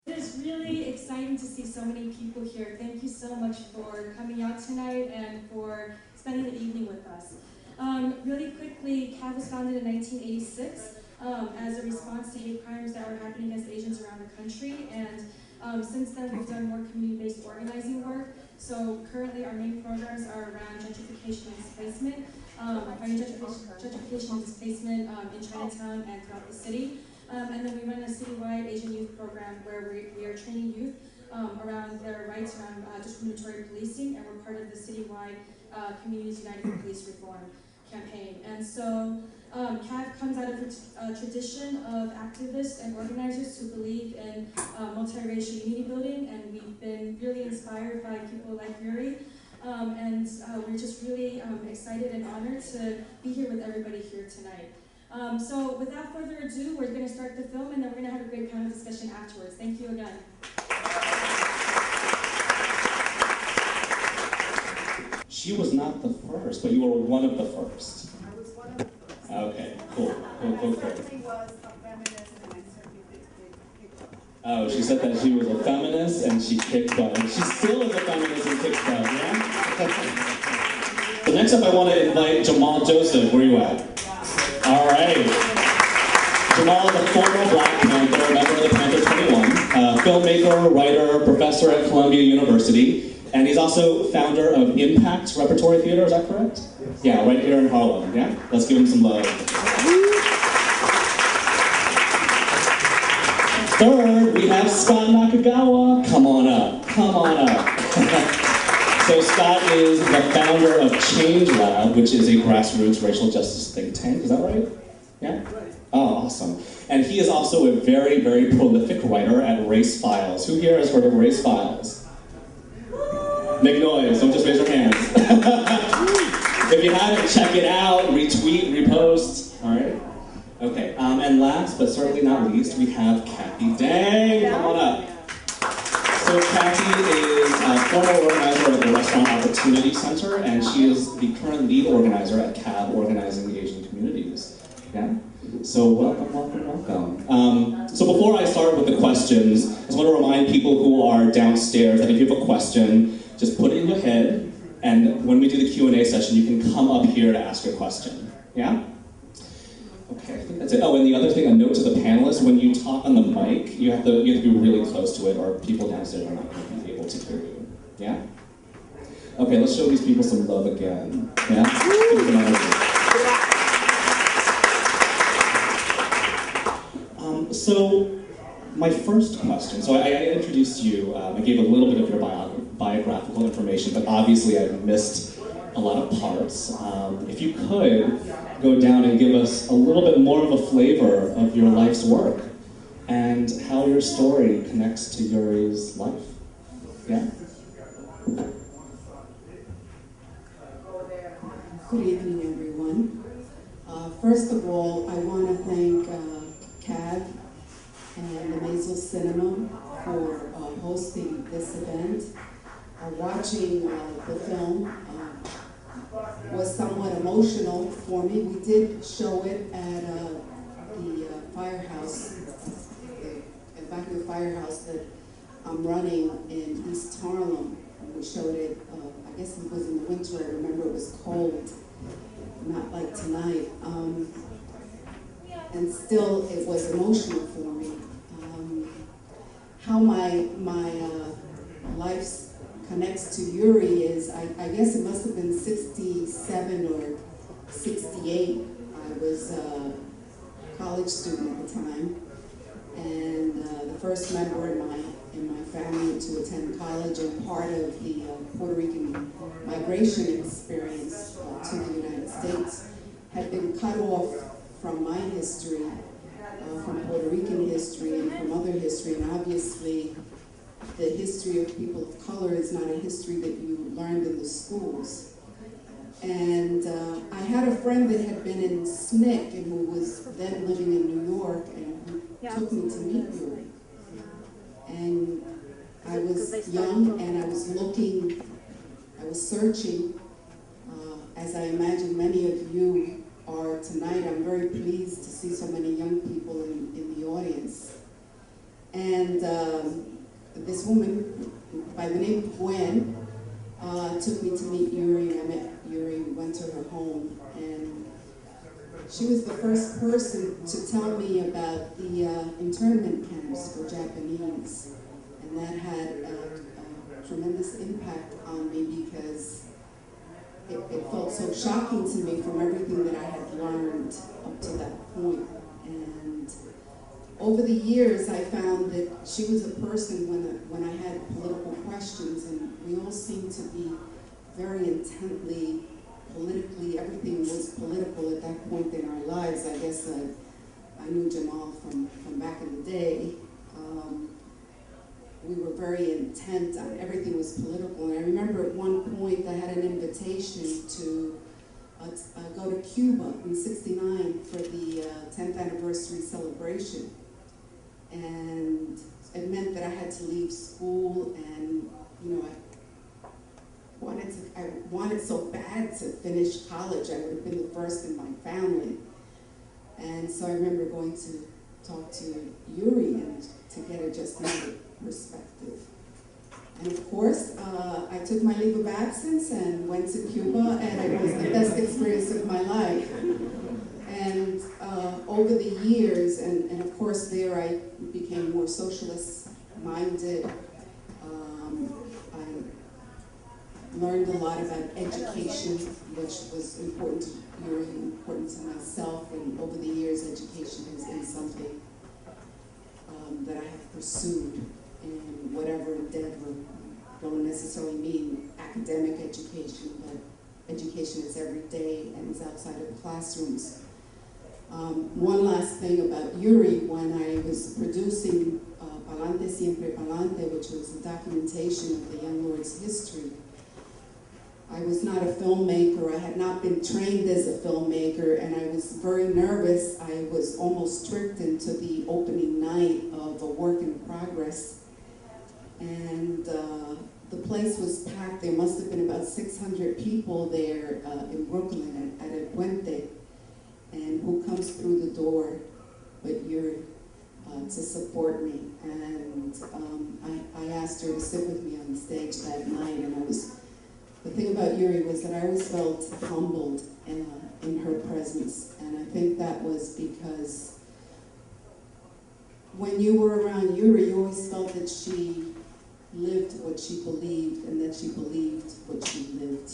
It is really exciting to see so many people here. Thank you so much for coming out tonight and for spending the evening with us. Really quickly, CAAAV was founded in 1986 as a response to hate crimes that were happening against Asians around the country. And since then, we've done more community-based organizing work. So currently, our main programs are around gentrification and displacement, fighting gentrification and displacement in Chinatown and throughout the city. And then we run a citywide Asian youth program where we are training youth around their rights around discriminatory policing, and we're part of the citywide Communities United for Police Reform campaign. And so CAAAV comes out of a tradition of activists and organizers who believe in multiracial unity building, and we've been really inspired by people like Yuri. We're just really excited and honored to be here with everybody here tonight. So without further ado, we're going to start the film, and then we're going to have a great panel discussion afterwards. Thank you again. She was not the first, but you were one of the first. I was one of the first. Okay, cool. I certainly was a feminist, and I certainly did kick butt. Oh, she said that she was a feminist and she kicked butt. And she still is a feminist and kicks butt, yeah? So next up, I want to invite Jamal Joseph. Where are you at? All right. Jamal is a former Black Panther, member of the Panther 21, filmmaker, writer, professor at Columbia University, and he's also founder of Impact Repertory Theater, is that correct? Yes. Yeah, right here in Harlem, yeah? Let's give him some love. Third, we have Scot Nakagawa. Come on up, come on up. So Scot is the founder of Change Lab, which is a grassroots racial justice think tank. Is that right? Yeah? Oh, awesome. And he is also a very, very prolific writer at Race Files. Who here has heard of Race Files? Make noise, don't just raise your hands. If you haven't, check it out, retweet, repost, all right? Okay, and last but certainly not least, we have Cathy. Dang, come on up. So Cathy is a former organizer at the Restaurant Opportunity Center, and she is the current lead organizer at CAAAV, Organizing Asian Communities. Yeah? So welcome, welcome, welcome. So before I start with the questions, I just want to remind people who are downstairs that if you have a question, just put it in your head, and when we do the Q&A session, you can come up here to ask your question. Yeah? Okay, I think that's it. Oh, and the other thing, a note to the panelists, when you talk on the mic, you have to be really close to it, or people downstairs are not going to be able to hear you. Yeah? Okay, let's show these people some love again. Yeah? Give them energy. So, my first question, so I introduced you, I gave a little bit of your biographical information, but obviously I missed a lot of parts. If you could go down and give us a little bit more of a flavor of your life's work and how your story connects to Yuri's life. Yeah? Good evening, everyone. First of all, I want to thank CAAAV and the Maisel Cinema for hosting this event. Watching the film was somewhat emotional for me. We did show it at the firehouse, back of the firehouse that I'm running in East Harlem. We showed it, I guess it was in the winter. I remember it was cold, not like tonight. And still, it was emotional for me. How my life connects to Yuri is, I guess it must have been 67 or 68. I was a college student at the time, and the first member in my family to attend college and part of the Puerto Rican migration experience to the United States had been cut off from my history, from Puerto Rican history and from other history, and obviously the history of people of color is not a history that you learned in the schools. And I had a friend that had been in SNCC and who was then living in New York and who took me to meet Yuri. And I was young and I was looking, I was searching, as I imagine many of you are tonight. I'm very pleased to see so many young people in the audience. And this woman by the name of Gwen took me to meet Yuri. I met Yuri, we went to her home, and she was the first person to tell me about the internment camps for Japanese. And that had a tremendous impact on me because it felt so shocking to me from everything that I had learned up to that point. And over the years, I found that she was a person when I had political questions, and we all seemed to be very intently politically, everything was political at that point in our lives. I guess I knew Jamal from back in the day. We were very intent on everything was political. And I remember at one point I had an invitation to go to Cuba in '69 for the 10th anniversary celebration. And it meant that I had to leave school, and you know, I wanted so bad to finish college. I would have been the first in my family. And so I remember going to talk to Yuri and to get a just another perspective. And of course, I took my leave of absence and went to Cuba, and it was the best experience of my life. And over the years, and of course there I became more socialist-minded. I learned a lot about education, which was important to Yuri, important to myself, and over the years education has been something that I have pursued in whatever endeavor. Don't necessarily mean academic education, but education is every day and is outside of classrooms. One last thing about Yuri, when I was producing Palante Siempre Palante, which was a documentation of the Young Lord's history, I was not a filmmaker. I had not been trained as a filmmaker, and I was very nervous. I was almost tricked into the opening night of a work in progress. And the place was packed. There must have been about 600 people there in Brooklyn at El Puente. And who comes through the door but Yuri to support me. And I asked her to sit with me on the stage that night, and the thing about Yuri was that I always felt humbled in her presence. And I think that was because when you were around Yuri, you always felt that she lived what she believed, and that she believed what she lived.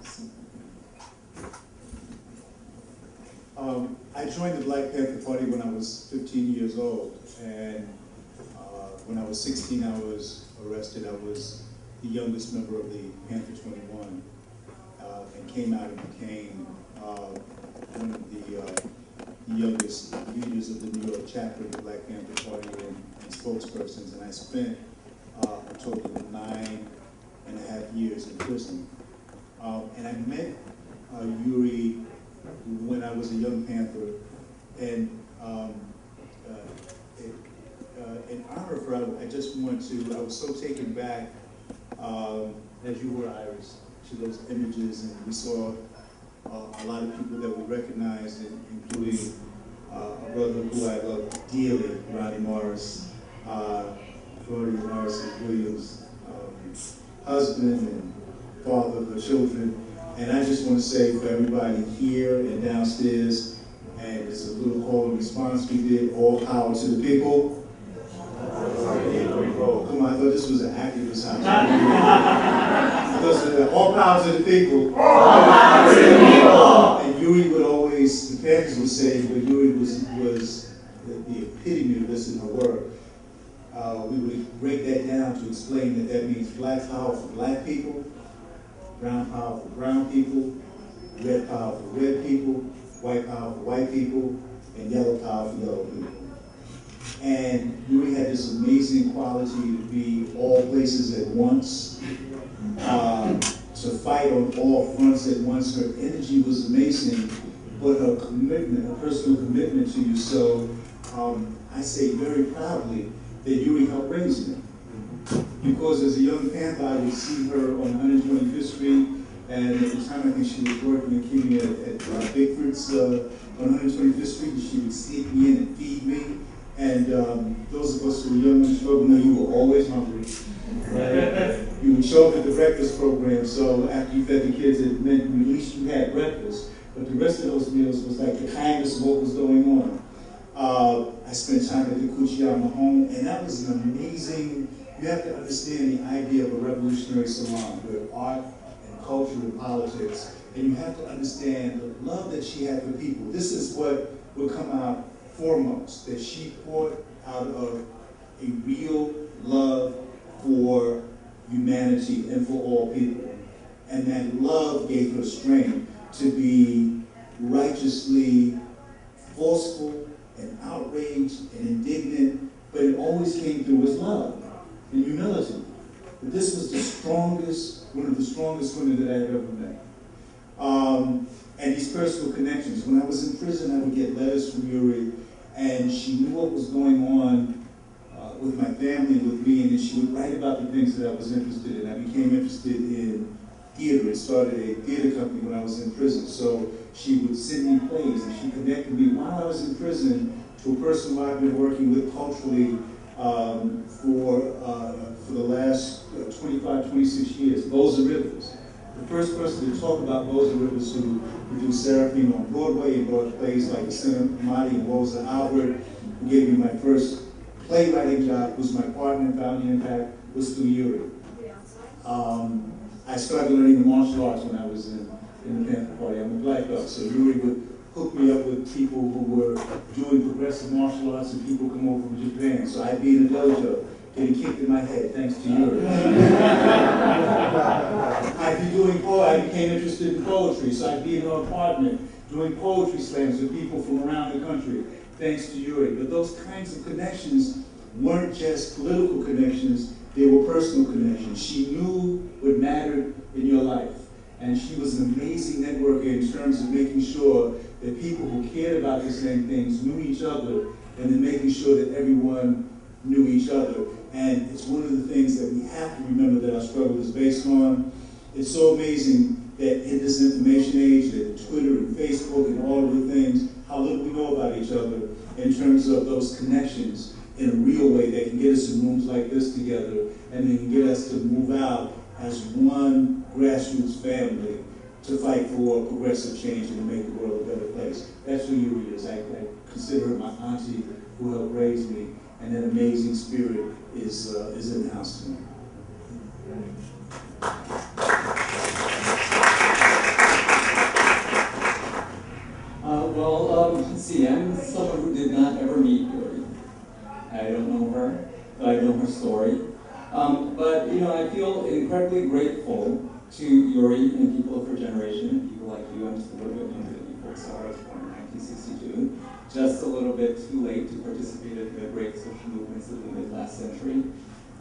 So. I joined the Black Panther Party when I was 15 years old, and when I was 16 I was arrested. I was the youngest member of the Panther 21, and came out and became one of the youngest leaders of the New York chapter of the Black Panther Party and spokespersons, and I spent a total of 9.5 years in prison. And I met Yuri when I was a young Panther, and in honor of her, I just want to, I was so taken back, as you were, Iris, to those images, and we saw a lot of people that we recognized, including a brother who I love dearly, Ronnie Morris, Claudia Morris Williams, husband and father of her children. And I just want to say for everybody here and downstairs, and it's a little call and response we did, all power to the people. Oh, come on, I thought this was an activist house. Because all power to the people. All power to the people. And Yuri would always, the Panthers would say, but Yuri was the epitome of this in her work. We would break that down to explain that means black power for black people, brown power for brown people, red power for red people, white power for white people, and yellow power for yellow people. And Yuri had this amazing quality to be all places at once, to fight on all fronts at once. Her energy was amazing, but her commitment, her personal commitment to you. So I say very proudly that Yuri helped raise me. Because as a young Panther, I would see her on 125th Street, and at the time I think she was working in Kenya at Bigford's on 125th Street, and she would sneak me in and feed me. And those of us who were young and struggling, you were always hungry. Right? You would show up at the breakfast program, so after you fed the kids, it meant at least you had breakfast. But the rest of those meals was like the kindness of what was going on. I spent time at the Kochiyama home, and that was an amazing, you have to understand the idea of a revolutionary salon, where art and culture and politics, and you have to understand the love that she had for people. This is what would come out foremost, that she poured out of a real love for humanity and for all people. And that love gave her strength to be righteously forceful and outraged and indignant, but it always came through as love and humility. But this was the strongest, one of the strongest women that I had ever met. And these personal connections. When I was in prison, I would get letters from Yuri, and she knew what was going on with my family and with me, and then she would write about the things that I was interested in. I became interested in theater and started a theater company when I was in prison. So she would send me plays, and she connected me while I was in prison to a person who I've been working with culturally for the last 25, 26 years, Boza Rivers. The first person to talk about Boza Rivers, who produced Seraphine on Broadway and brought plays like The Cinemati and Rosa Albert, who gave me my first playwriting job, who's my partner in Founding Impact, was through Yuri. I started learning the martial arts when I was in the Panther Party. I'm a black belt, so Yuri would hook me up with people who were doing progressive martial arts, and people come over from Japan. So I'd be in a dojo, getting kicked in my head, thanks to Yuri. I became interested in poetry, so I'd be in her apartment doing poetry slams with people from around the country, thanks to Yuri. But those kinds of connections weren't just political connections, they were personal connections. She knew what mattered in your life. And she was an amazing networker in terms of making sure that people who cared about the same things knew each other, and then making sure that everyone knew each other. And it's one of the things that we have to remember that our struggle is based on. It's so amazing that in this information age, that Twitter and Facebook and all of the things, how little we know about each other in terms of those connections in a real way that can get us in rooms like this together, and then can get us to move out as one grassroots family to fight for progressive change and to make the world a better place. That's who Yuri is. I consider her my auntie who helped raise me, and that amazing spirit is in the house tonight. Let's see, I'm someone who did not ever meet Yuri. I don't know her, but I know her story. But I feel incredibly grateful to Yuri and people of her generation, and people like you. I'm just a little bit younger than you folks are. I was born in 1962, just a little bit too late to participate in the great social movements of the mid-last century.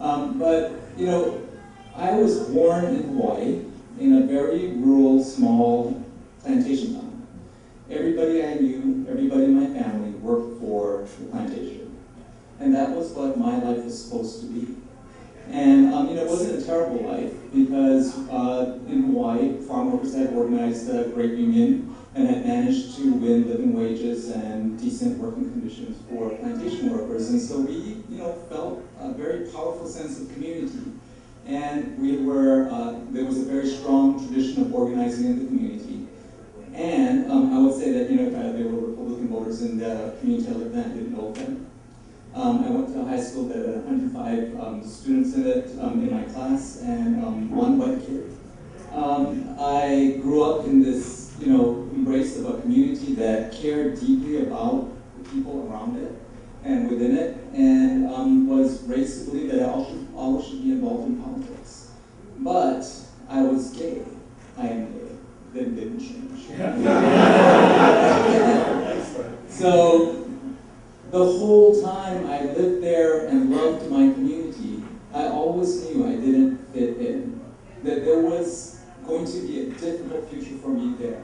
I was born in Hawaii in a very rural, small plantation town. Everybody I knew, everybody in my family worked for the plantation. And that was what my life was supposed to be. And it wasn't a terrible life, because in Hawaii, farm workers had organized a great union and had managed to win living wages and decent working conditions for plantation workers. And so we, felt a very powerful sense of community. And there was a very strong tradition of organizing in the community. And I would say that, there were Republican voters in the community I lived in. I didn't know them. I went to a high school that had 105 students in it, in my class, and one white kid. I grew up in this, embrace of a community that cared deeply about the people around it and within it, and was raised to believe that I always should be involved in politics. But I was gay. I am gay. That didn't change. So the whole time I lived there and loved my community, I always knew I didn't fit in, that there was going to be a difficult future for me there.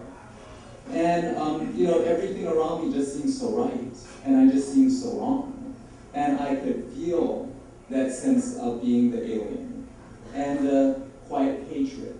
And everything around me just seemed so right, and I just seemed so wrong. And I could feel that sense of being the alien, and the quiet hatred